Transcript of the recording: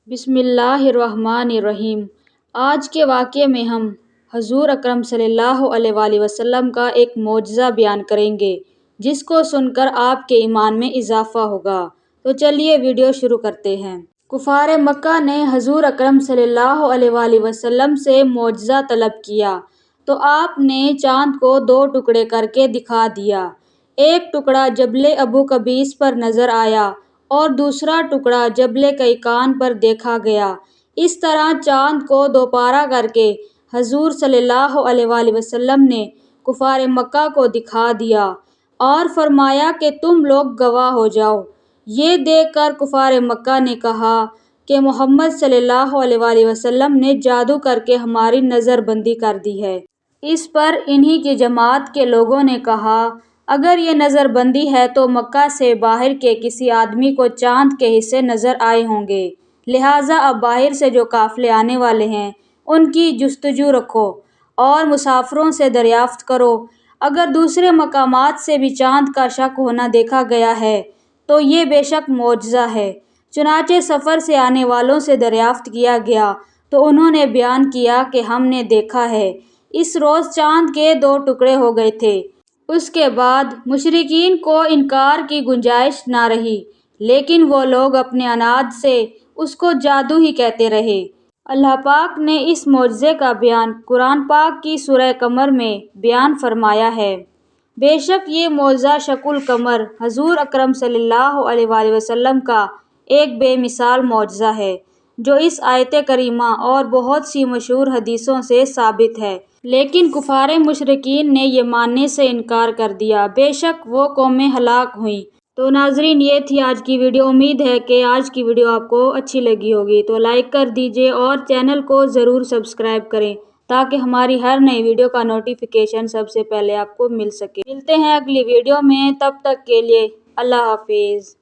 بسم اللہ الرحمن الرحیم۔ آج کے واقعے میں ہم حضور اکرم صلی اللہ علیہ وآلہ وسلم کا ایک معجزہ بیان کریں گے جس کو سن کر آپ کے ایمان میں اضافہ ہوگا۔ تو چلیے ویڈیو شروع کرتے ہیں۔ کفار مکہ نے حضور اکرم صلی اللہ علیہ وآلہ وسلم سے معجزہ طلب کیا تو آپ نے چاند کو 2 ٹکڑے کر کے دکھا دیا۔ ایک ٹکڑا جبل ابو قبیس پر نظر آیا اور دوسرا ٹکڑا جبل قیقان پر دیکھا گیا۔ اس طرح چاند کو 2 پارا کر کے حضور صلی اللہ علیہ وآلہ وسلم نے کفار مکہ کو دکھا دیا اور فرمایا کہ تم لوگ گواہ ہو جاؤ۔ یہ دیکھ کر کفار مکہ نے کہا کہ محمد صلی اللہ علیہ وآلہ وسلم نے جادو کر کے ہماری نظر بندی کر دی ہے۔ اس پر انہی کی جماعت کے لوگوں نے کہا اگر یہ نظر بندی ہے تو مکہ سے باہر کے کسی آدمی کو چاند کے حصے نظر آئے ہوں گے، لہٰذا اب باہر سے جو قافلے آنے والے ہیں ان کی جستجو رکھو اور مسافروں سے دریافت کرو۔ اگر دوسرے مقامات سے بھی چاند کا شک ہونا دیکھا گیا ہے تو یہ بے شک معجزہ ہے۔ چنانچہ سفر سے آنے والوں سے دریافت کیا گیا تو انہوں نے بیان کیا کہ ہم نے دیکھا ہے اس روز چاند کے 2 ٹکڑے ہو گئے تھے۔ اس کے بعد مشرکین کو انکار کی گنجائش نہ رہی، لیکن وہ لوگ اپنے عناد سے اس کو جادو ہی کہتے رہے۔ اللہ پاک نے اس معجزے کا بیان قرآن پاک کی سورہ قمر میں بیان فرمایا ہے۔ بے شک یہ معجزہ شق القمر حضور اکرم صلی اللہ علیہ وآلہ وسلم کا ایک بے مثال معجزہ ہے جو اس آیت کریمہ اور بہت سی مشہور حدیثوں سے ثابت ہے، لیکن کفار مشرکین نے یہ ماننے سے انکار کر دیا۔ بے شک وہ قومیں ہلاک ہوئیں۔ تو ناظرین یہ تھی آج کی ویڈیو۔ امید ہے کہ آج کی ویڈیو آپ کو اچھی لگی ہوگی، تو لائک کر دیجئے اور چینل کو ضرور سبسکرائب کریں تاکہ ہماری ہر نئی ویڈیو کا نوٹیفیکیشن سب سے پہلے آپ کو مل سکے۔ ملتے ہیں اگلی ویڈیو میں، تب تک کے لیے اللہ حافظ۔